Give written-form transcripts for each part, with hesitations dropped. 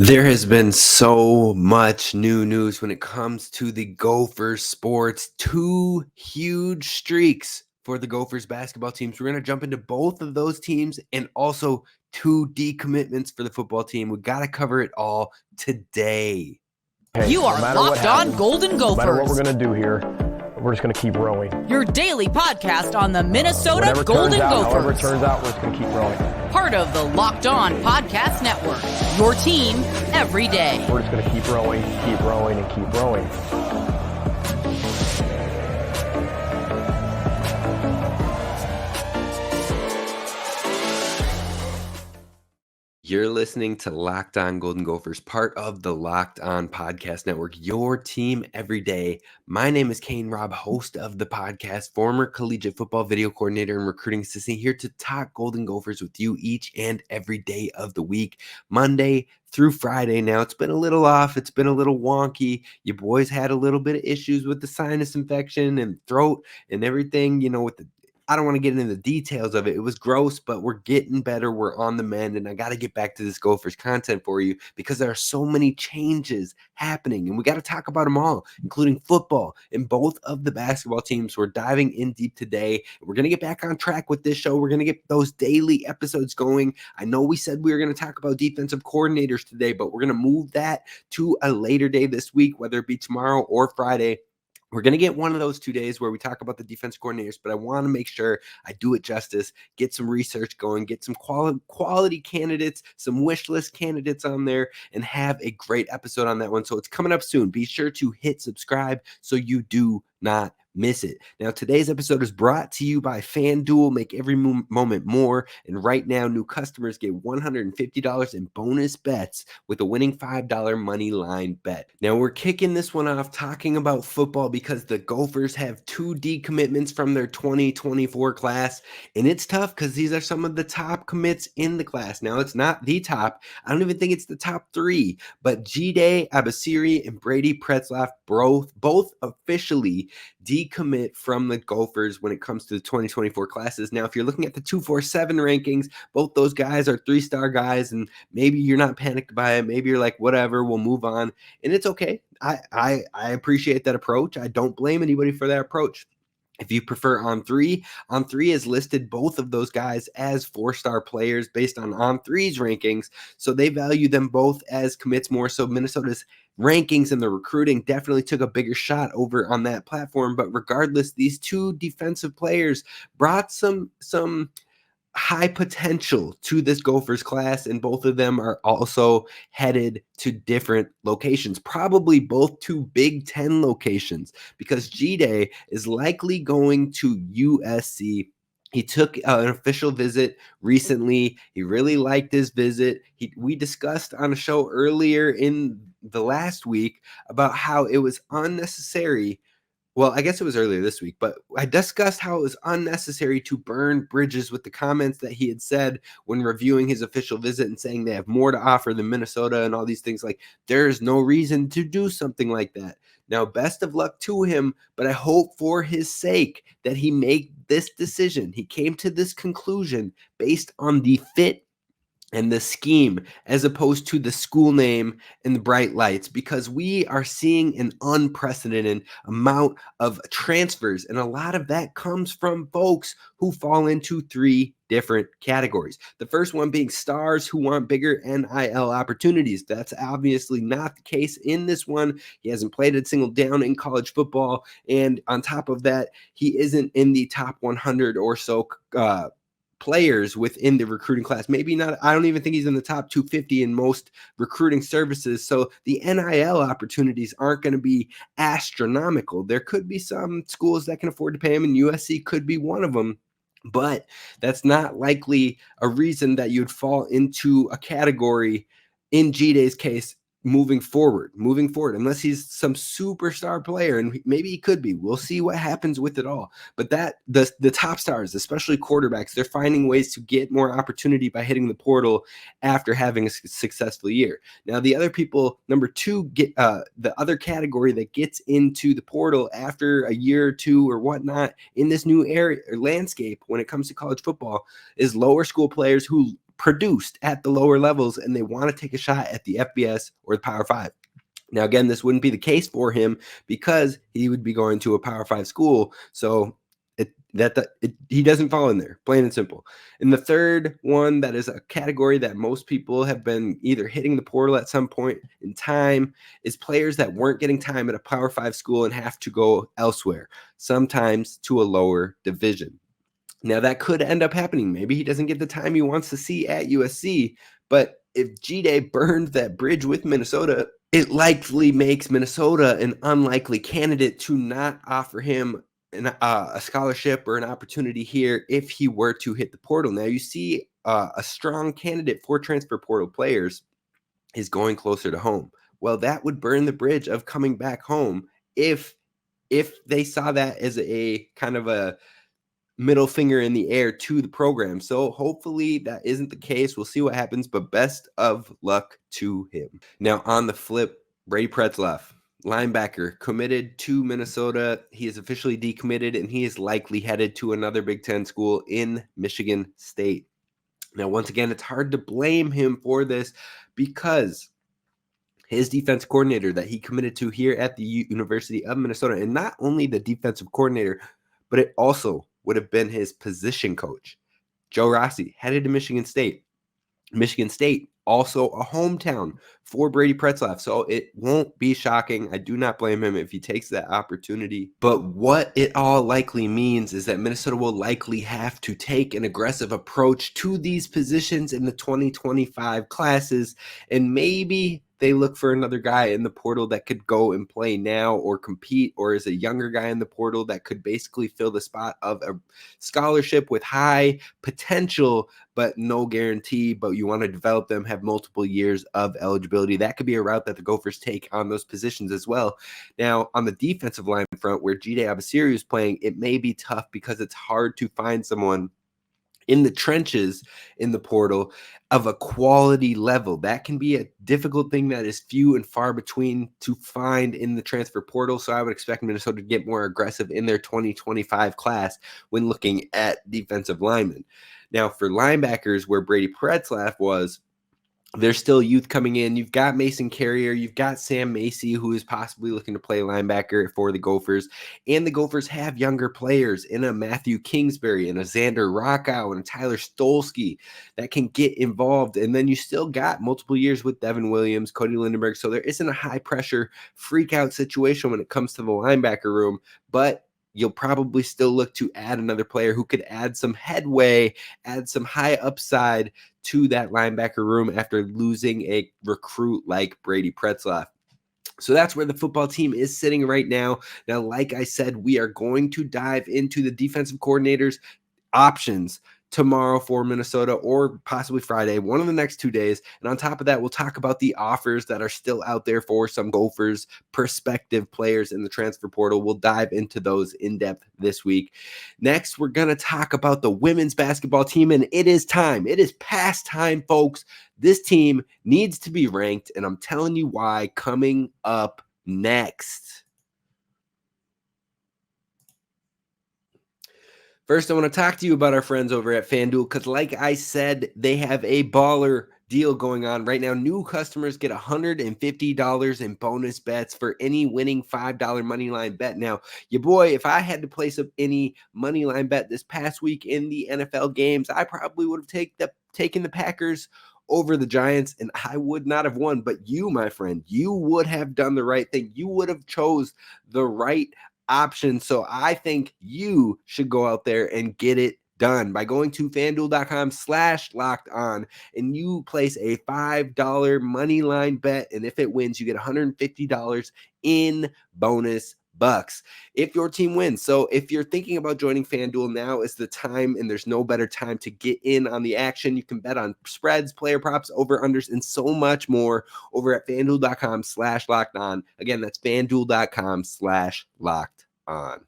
There has been so much new news when it comes to the Gophers sports. Two huge streaks for the Gophers basketball teams. We're going to jump into both of those teams and also two decommitments for the football team. We got to cover it all today. You are Locked On Golden Gophers. No matter what we're going to do here, we're just going to keep rowing. Your daily podcast on the Minnesota Golden Gophers. However it turns out, we're just going to keep rowing. Part of the Locked On Podcast Network. Your team every day. We're just going to keep rowing, and keep rowing. You're listening to Locked On Golden Gophers, part of the Locked On Podcast Network, your team every day. My name is Kane Rob, host of the podcast, former collegiate football video coordinator and recruiting assistant, here to talk Golden Gophers with you each and every day of the week, Monday through Friday. Now, it's been a little off. It's been a little wonky. You boys had a little bit of issues with the sinus infection and throat and everything, with the I don't want to get into the details of it. It was gross, but we're getting better. We're on the mend, and I got to get back to this Gophers content for you because there are so many changes happening, and we got to talk about them all, including football and both of the basketball teams. We're diving in deep today. We're going to get back on track with this show. We're going to get those daily episodes going. I know we said we were going to talk about defensive coordinators today, but we're going to move that to a later day this week, whether it be tomorrow or Friday. We're going to get one of those 2 days where we talk about the defense coordinators, but I want to make sure I do it justice, get some research going, get some quality candidates, some wish list candidates on there, and have a great episode on that one. So it's coming up soon. Be sure to hit subscribe so you do not miss it. Now, today's episode is brought to you by FanDuel. Make every moment more. And right now, new customers get $150 in bonus bets with a winning $5 money line bet. Now, we're kicking this one off talking about football because the Gophers have two decommitments from their 2024 class. And it's tough because these are some of the top commits in the class. Now, it's not the top. I don't even think it's the top three. But G-Day, Abasiri, and Brady Pretzlaff both officially decommit from the Gophers when it comes to the 2024 classes. Now, if you're looking at the 247 rankings, both those guys are three-star guys, and maybe you're not panicked by it. Maybe you're like, whatever, we'll move on. And it's okay. I appreciate that approach. I don't blame anybody for that approach. If you prefer On3, On3 has listed both of those guys as four-star players based on On3's rankings. So they value them both as commits more. So Minnesota's rankings and the recruiting definitely took a bigger shot over on that platform. But regardless, these two defensive players brought some high potential to this Gophers class, and both of them are also headed to different locations, probably both to Big Ten locations, because G-Day is likely going to USC. He took an official visit recently. He really liked his visit. We discussed on a show earlier in the last week about how it was unnecessary. Well, I guess it was earlier this week, but I discussed how it was unnecessary to burn bridges with the comments that he had said when reviewing his official visit and saying they have more to offer than Minnesota and all these things. Like, there's no reason to do something like that. Now, best of luck to him, but I hope for his sake that he make this decision. He came to this conclusion based on the fit and the scheme as opposed to the school name and the bright lights, because we are seeing an unprecedented amount of transfers, and a lot of that comes from folks who fall into three different categories. The first one being stars who want bigger NIL opportunities. That's obviously not the case in this one. He hasn't played a single down in college football, and on top of that, he isn't in the top 100 or so players within the recruiting class. Maybe not. I don't even think he's in the top 250 in most recruiting services. So the NIL opportunities aren't going to be astronomical. There could be some schools that can afford to pay him, and USC could be one of them. But that's not likely a reason that you'd fall into a category in G-Day's case moving forward, unless he's some superstar player, and maybe he could be. We'll see what happens with it all. But that the top stars, especially quarterbacks, they're finding ways to get more opportunity by hitting the portal after having a successful year. Now, the other people, number two, get the other category that gets into the portal after a year or two or whatnot in this new area or landscape when it comes to college football is lower school players who produced at the lower levels, and they want to take a shot at the FBS or the Power 5. Now, again, this wouldn't be the case for him because he would be going to a Power 5 school. So he doesn't fall in there, plain and simple. And the third one, that is a category that most people have been either hitting the portal at some point in time, is players that weren't getting time at a Power 5 school and have to go elsewhere, sometimes to a lower division. Now, that could end up happening. Maybe he doesn't get the time he wants to see at USC, but if G-Day burns that bridge with Minnesota, it likely makes Minnesota an unlikely candidate to not offer him a scholarship or an opportunity here if he were to hit the portal. Now, you see a strong candidate for transfer portal players is going closer to home. Well, that would burn the bridge of coming back home if they saw that as a kind of a middle finger in the air to the program. So hopefully that isn't the case. We'll see what happens, but best of luck to him. Now, on the flip, Brady Pretzlaff, linebacker, committed to Minnesota. He is officially decommitted, and he is likely headed to another Big Ten school in Michigan State. Now, once again, it's hard to blame him for this because his defense coordinator that he committed to here at the University of Minnesota, and not only the defensive coordinator, but it also would have been his position coach, Joe Rossi, headed to Michigan State. Michigan State, also a hometown for Brady Pretzlaff. So it won't be shocking. I do not blame him if he takes that opportunity. But what it all likely means is that Minnesota will likely have to take an aggressive approach to these positions in the 2025 classes, and maybe they look for another guy in the portal that could go and play now or compete, or is a younger guy in the portal that could basically fill the spot of a scholarship with high potential, but no guarantee, but you want to develop them, have multiple years of eligibility. That could be a route that the Gophers take on those positions as well. Now, on the defensive line front, where G-Day Abasiri is playing, it may be tough because it's hard to find someone in the trenches in the portal of a quality level. That can be a difficult thing that is few and far between to find in the transfer portal. So I would expect Minnesota to get more aggressive in their 2025 class when looking at defensive linemen. Now, for linebackers, where Brady Pretzlaff was, there's still youth coming in. You've got Mason Carrier. You've got Sam Macy, who is possibly looking to play linebacker for the Gophers. And the Gophers have younger players in a Matthew Kingsbury and a Xander Rockow and a Tyler Stolsky that can get involved. And then you still got multiple years with Devin Williams, Cody Lindenberg. So there isn't a high-pressure freak-out situation when it comes to the linebacker room. But you'll probably still look to add another player who could add some headway, add some high upside to that linebacker room after losing a recruit like Brady Pretzlaff. So that's where the football team is sitting right now. Now, like I said, we are going to dive into the defensive coordinators' options tomorrow for Minnesota, or possibly Friday, one of the next 2 days. And on top of that, we'll talk about the offers that are still out there for some Gophers prospective players in the transfer portal. We'll dive into those in depth this week. Next, we're going to talk about the women's basketball team, and it is time. It is past time, folks. This team needs to be ranked, and I'm telling you why coming up next. First, I want to talk to you about our friends over at FanDuel because, like I said, they have a baller deal going on right now. New customers get $150 in bonus bets for any winning $5 moneyline bet. Now, your boy, if I had to place up any moneyline bet this past week in the NFL games, I probably would have taken the Packers over the Giants, and I would not have won. But you, my friend, you would have done the right thing. You would have chose the right option. So I think you should go out there and get it done by going to fanduel.com/lockedon, and you place a $5 money line bet. And if it wins, you get $150 in bonus bucks if your team wins. So if you're thinking about joining FanDuel, now is the time, and there's no better time to get in on the action. You can bet on spreads, player props, over-unders, and so much more over at fanduel.com/lockedon. Again, that's fanduel.com/lockedon.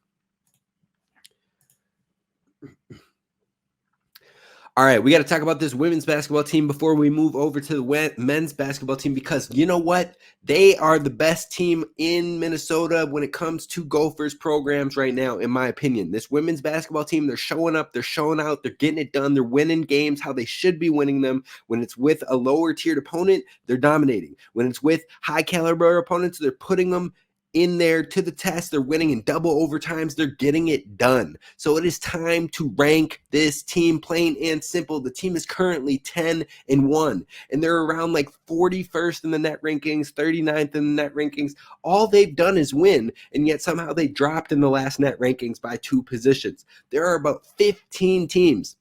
All right, we got to talk about this women's basketball team before we move over to the men's basketball team, because you know what? They are the best team in Minnesota when it comes to Gophers programs right now, in my opinion. This women's basketball team, they're showing up, they're showing out, they're getting it done, they're winning games how they should be winning them. When it's with a lower tiered opponent, they're dominating. When it's with high caliber opponents, they're putting them in there to the test. They're winning in double overtimes. They're getting it done. So it is time to rank this team, plain and simple. The team is currently 10-1, and they're around like 41st in the net rankings, 39th in the net rankings. All they've done is win, and yet somehow they dropped in the last net rankings by 2 positions. There are about 15 teams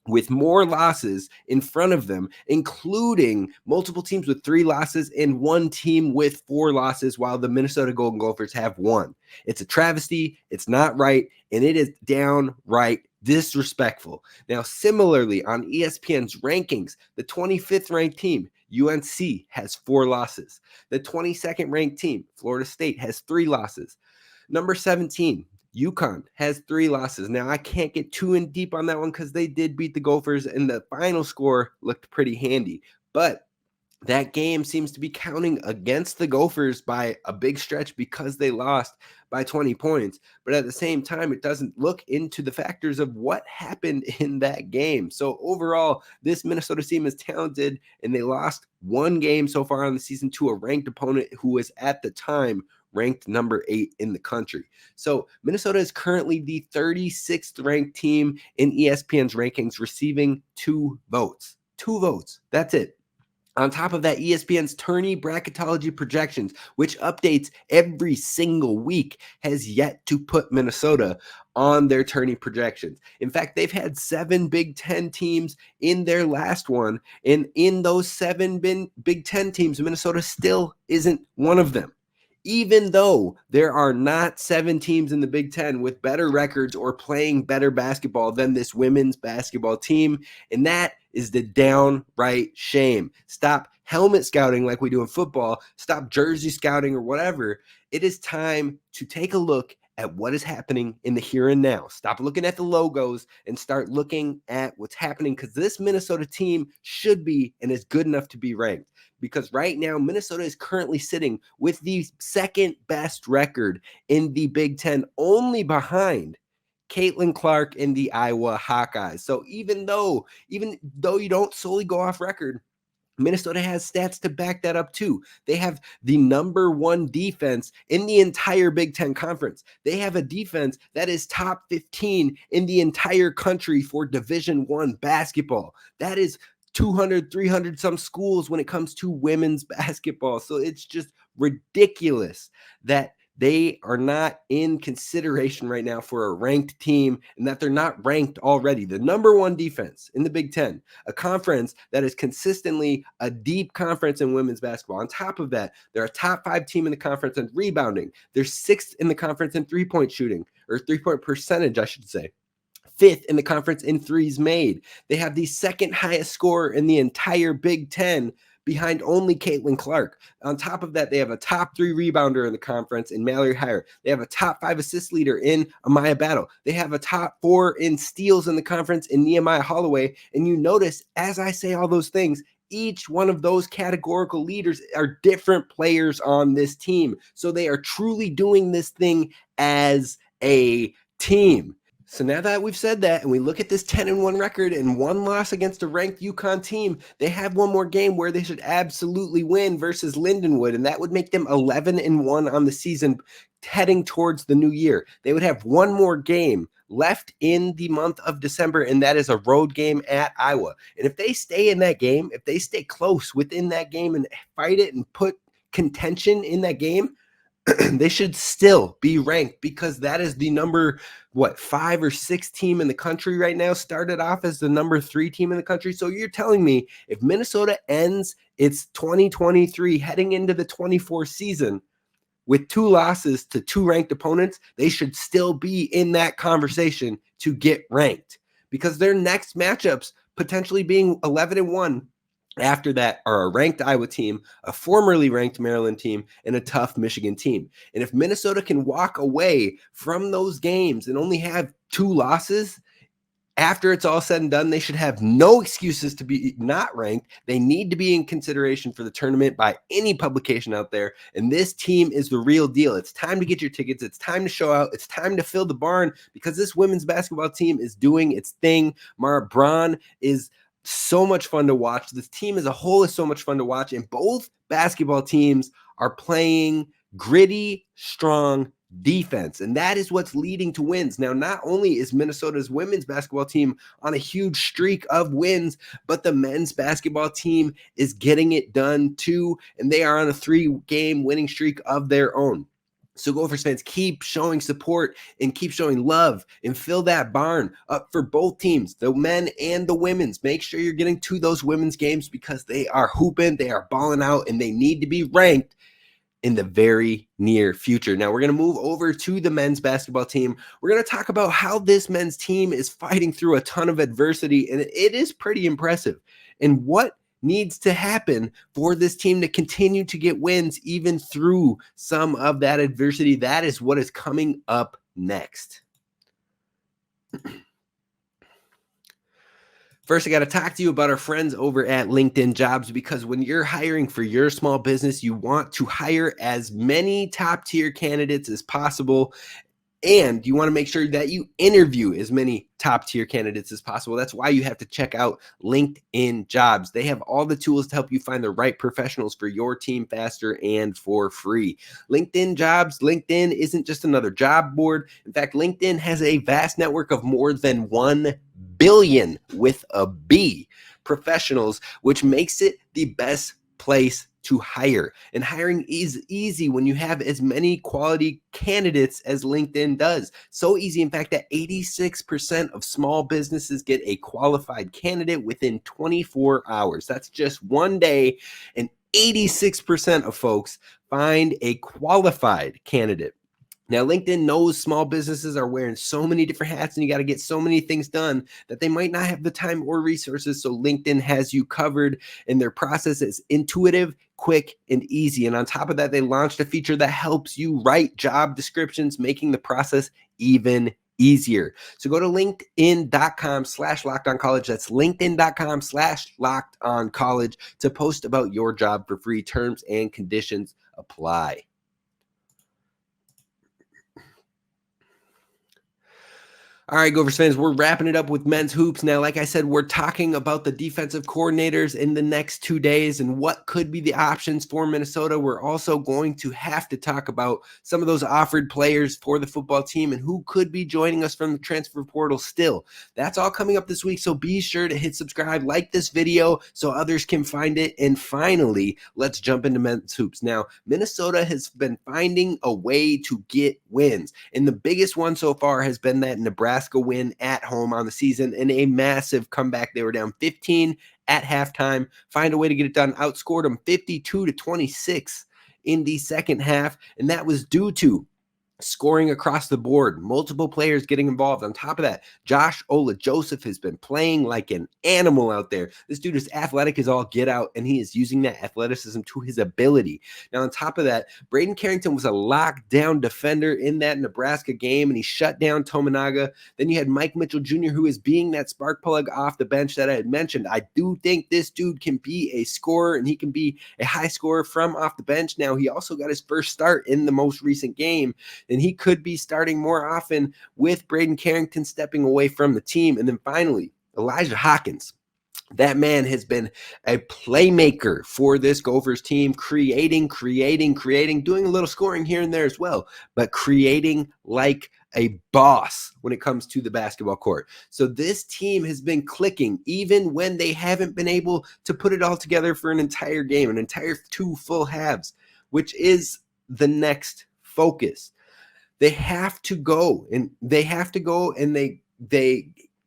with more losses in front of them, including multiple teams with 3 losses and 1 team with 4 losses, while the Minnesota Golden Gophers have 1. It's a travesty, it's not right, and it is downright disrespectful. Now, similarly, on ESPN's rankings, the 25th ranked team, UNC, has 4 losses. The 22nd ranked team, Florida State, has 3 losses. Number 17, UConn, has 3 losses. Now, I can't get too in deep on that one because they did beat the Gophers, and the final score looked pretty handy. But that game seems to be counting against the Gophers by a big stretch because they lost by 20 points. But at the same time, it doesn't look into the factors of what happened in that game. So overall, this Minnesota team is talented, and they lost 1 game so far on the season to a ranked opponent who was at the time ranked number 8 in the country. So Minnesota is currently the 36th ranked team in ESPN's rankings, receiving 2 votes. 2 votes. That's it. On top of that, ESPN's tourney bracketology projections, which updates every single week, has yet to put Minnesota on their tourney projections. In fact, they've had 7 Big Ten teams in their last one, and in those 7 Big Ten teams, Minnesota still isn't one of them. Even though there are not 7 teams in the Big Ten with better records or playing better basketball than this women's basketball team, and that is the downright shame. Stop helmet scouting like we do in football. Stop jersey scouting or whatever. It is time to take a look at what is happening in the here and now. Stop looking at the logos and start looking at what's happening, because this Minnesota team should be and is good enough to be ranked. Because right now, Minnesota is currently sitting with the 2nd best record in the Big Ten, only behind Caitlin Clark and the Iowa Hawkeyes. So even though you don't solely go off record, Minnesota has stats to back that up too. They have the number 1 defense in the entire Big Ten Conference. They have a defense that is top 15 in the entire country for Division I basketball. That is 200, 300 some schools when it comes to women's basketball. So it's just ridiculous that they are not in consideration right now for a ranked team, and that they're not ranked already. The number 1 defense in the Big Ten, a conference that is consistently a deep conference in women's basketball. On top of that, they're a top 5 team in the conference in rebounding. They're 6th in the conference in 3-point shooting, or 3-point percentage, I should say. 5th in the conference in threes made. They have the 2nd highest scorer in the entire Big Ten, behind only Caitlin Clark. On top of that, they have a top 3 rebounder in the conference in Mallory Heyer. They have a top 5 assist leader in Amaya Battle. They have a top 4 in steals in the conference in Nehemiah Holloway. And you notice, as I say all those things, each one of those categorical leaders are different players on this team. So they are truly doing this thing as a team. So now that we've said that, and we look at this 10-1 record and 1 loss against a ranked UConn team, they have 1 more game where they should absolutely win versus Lindenwood, and that would make them 11-1 on the season heading towards the new year. They would have 1 more game left in the month of December, and that is a road game at Iowa. And if they stay in that game, if they stay close within that game and fight it and put contention in that game, they should still be ranked, because that is the number 5 or 6 team in the country right now, started off as the number 3 team in the country. So you're telling me if Minnesota ends its 2023 heading into the 24 season with 2 losses to 2 ranked opponents, they should still be in that conversation to get ranked, because their next matchups potentially being 11-1 after that are a ranked Iowa team, a formerly ranked Maryland team, and a tough Michigan team. And if Minnesota can walk away from those games and only have 2 losses, After it's all said and done, they should have no excuses to be not ranked. They need to be in consideration for the tournament by any publication out there. And this team is the real deal. It's time to get your tickets. It's time to show out. It's time to fill the barn because this women's basketball team is doing its thing. Mara Braun is so much fun to watch. This team as a whole is so much fun to watch. And both basketball teams are playing gritty, strong defense, and that is what's leading to wins. Now, not only is Minnesota's women's basketball team on a huge streak of wins, but the men's basketball team is getting it done too, and they are on a 3-game winning streak of their own. So Gophers fans, keep showing support and keep showing love and fill that barn up for both teams, the men and the women's. Make sure you're getting to those women's games because they are hooping, they are balling out, and they need to be ranked in the very near future. Now we're going to move over to the men's basketball team. We're going to talk about how this men's team is fighting through a ton of adversity, and it is pretty impressive. And what needs to happen for this team to continue to get wins even through some of that adversity. That is what is coming up next. First, I got to talk to you about our friends over at LinkedIn Jobs, because when you're hiring for your small business, you want to hire as many top tier candidates as possible. And you want to make sure that you interview as many top tier candidates as possible. That's why you have to check out LinkedIn Jobs. They have all the tools to help you find the right professionals for your team faster and for free. LinkedIn Jobs, LinkedIn isn't just another job board. In fact, LinkedIn has a vast network of more than 1 billion with a B professionals, which makes it the best place to hire. And hiring is easy when you have as many quality candidates as LinkedIn does. So easy, in fact, that 86% of small businesses get a qualified candidate within 24 hours. That's just one day, and 86% of folks find a qualified candidate. Now, LinkedIn knows small businesses are wearing so many different hats and you got to get so many things done that they might not have the time or resources. So LinkedIn has you covered, and their process is intuitive, quick, and easy. And on top of that, they launched a feature that helps you write job descriptions, making the process even easier. So go to linkedin.com/lockedoncollege. That's linkedin.com/lockedoncollege to post about your job for free. Terms and conditions apply. All right, Gophers fans, we're wrapping it up with men's hoops. Now, like I said, we're talking about the defensive coordinators in the next 2 days and what could be the options for Minnesota. We're also going to have to talk about some of those offered players for the football team and who could be joining us from the transfer portal still. That's all coming up this week, so be sure to hit subscribe, like this video so others can find it. And finally, let's jump into men's hoops. Now, Minnesota has been finding a way to get wins, and the biggest one so far has been that Nebraska win at home on the season in a massive comeback. They were down 15 at halftime, find a way to get it done, outscored them 52-26 in the second half, and that was due to scoring across the board, multiple players getting involved. On top of that, Josh Ola-Joseph has been playing like an animal out there. This dude is athletic as all get out, and he is using that athleticism to his ability. Now, on top of that, Braden Carrington was a lockdown defender in that Nebraska game, and he shut down Tominaga. Then you had Mike Mitchell Jr., who is being that spark plug off the bench that I had mentioned. I do think this dude can be a scorer, and he can be a high scorer from off the bench. Now, he also got his first start in the most recent game, and he could be starting more often with Braden Carrington stepping away from the team. And then finally, Elijah Hawkins. That man has been a playmaker for this Gophers team, creating, doing a little scoring here and there as well, but creating like a boss when it comes to the basketball court. So this team has been clicking even when they haven't been able to put it all together for an entire game, an entire 2 full halves, which is the next focus. They have to go and they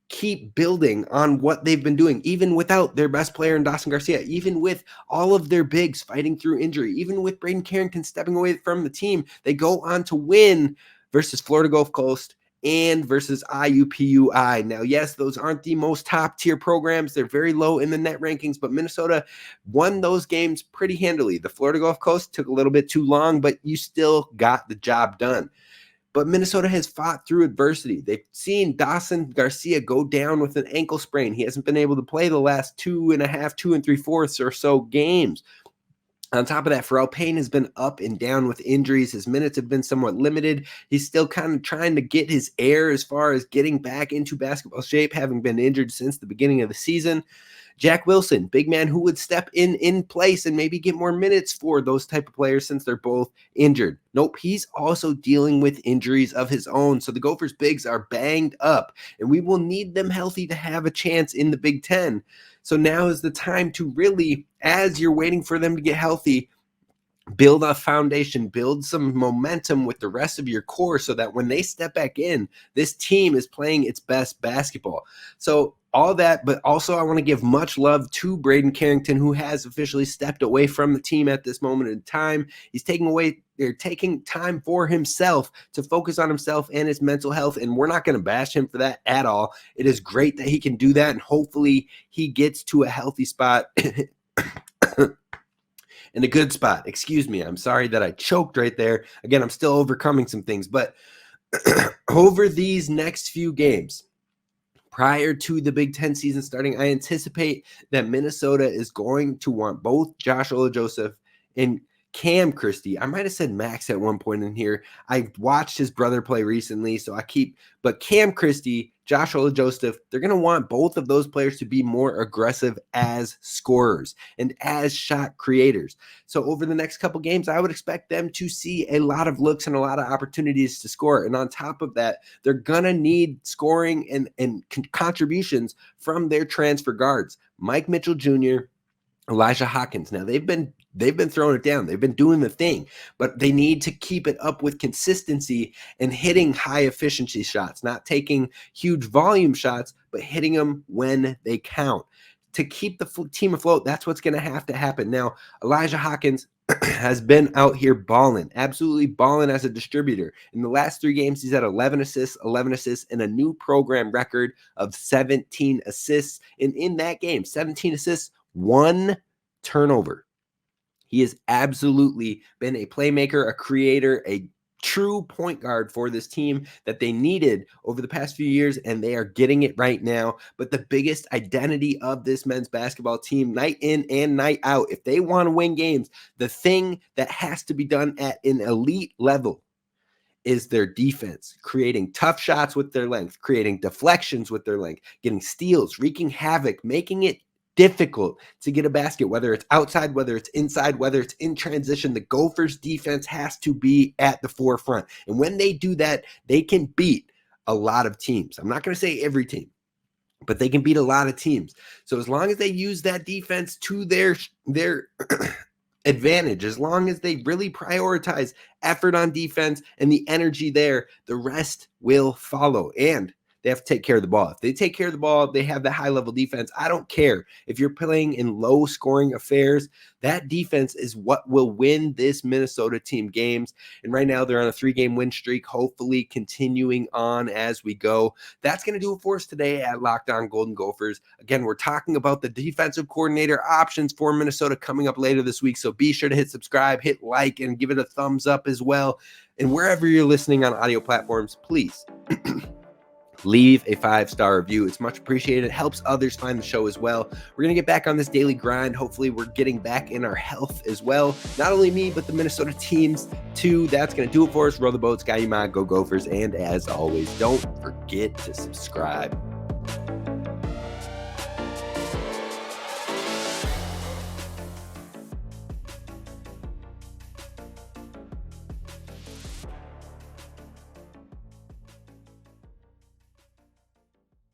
keep building on what they've been doing, even without their best player in Dawson Garcia, even with all of their bigs fighting through injury, even with Braden Carrington stepping away from the team. They go on to win versus Florida Gulf Coast and versus IUPUI. Now, yes, those aren't the most top tier programs. They're very low in the net rankings, but Minnesota won those games pretty handily. The Florida Gulf Coast took a little bit too long, but you still got the job done. but Minnesota has fought through adversity. They've seen Dawson Garcia go down with an ankle sprain. He hasn't been able to play the last 2 3/4 or so games. On top of that, Pharrell Payne has been up and down with injuries. His minutes have been somewhat limited. He's still kind of trying to get his air as far as getting back into basketball shape, having been injured since the beginning of the season. Jack Wilson, big man who would step in place and maybe get more minutes for those type of players since they're both injured. Nope, he's also dealing with injuries of his own. So the Gophers bigs are banged up, and we will need them healthy to have a chance in the Big Ten. So now is the time to really, as you're waiting for them to get healthy, build a foundation, build some momentum with the rest of your core so that when they step back in, this team is playing its best basketball. So all that, but also I want to give much love to Braden Carrington, who has officially stepped away from the team at this moment in time. He's taking time for himself to focus on himself and his mental health, and we're not going to bash him for that at all. It is great that he can do that, and hopefully he gets to a healthy spot. In a good spot. Excuse me. I'm sorry that I choked right there. Again, I'm still overcoming some things, but over these next few games, prior to the Big Ten season starting, I anticipate that Minnesota is going to want both Josh Ola-Joseph and Cam Christie. I might have said Max at one point in here. I watched his brother play recently, but Cam Christie, Josh Ola-Joseph, they're going to want both of those players to be more aggressive as scorers and as shot creators. So over the next couple games, I would expect them to see a lot of looks and a lot of opportunities to score. And on top of that, they're going to need scoring and contributions from their transfer guards, Mike Mitchell Jr., Elijah Hawkins. Now they've been throwing it down. They've been doing the thing, but they need to keep it up with consistency and hitting high efficiency shots, not taking huge volume shots, but hitting them when they count. To keep the team afloat, that's what's going to happen. Now, Elijah Hawkins has been out here balling, absolutely balling as a distributor. In the last 3 games, he's had 11 assists, and a new program record of 17 assists. And in that game, 17 assists, 1 turnover. He has absolutely been a playmaker, a creator, a true point guard for this team that they needed over the past few years, and they are getting it right now. But the biggest identity of this men's basketball team, night in and night out, if they want to win games, the thing that has to be done at an elite level is their defense, creating tough shots with their length, creating deflections with their length, getting steals, wreaking havoc, making it difficult to get a basket, whether it's outside, whether it's inside, whether it's in transition. The Gophers defense has to be at the forefront. And when they do that, they can beat a lot of teams. I'm not going to say every team, but they can beat a lot of teams. So as long as they use that defense to their advantage, as long as they really prioritize effort on defense and the energy there, the rest will follow. And they have to take care of the ball. If they take care of the ball, they have that high-level defense. I don't care if you're playing in low-scoring affairs. That defense is what will win this Minnesota team games. And right now, they're on a 3-game win streak, hopefully continuing on as we go. That's going to do it for us today at Locked On Golden Gophers. Again, we're talking about the defensive coordinator options for Minnesota coming up later this week. So be sure to hit subscribe, hit like, and give it a thumbs up as well. And wherever you're listening on audio platforms, please leave a 5-star review. It's much appreciated. It helps others find the show as well. We're going to get back on this daily grind. Hopefully we're getting back in our health as well. Not only me, but the Minnesota teams too. That's going to do it for us. Row the boat, Sky Mod, go Gophers. And as always, don't forget to subscribe.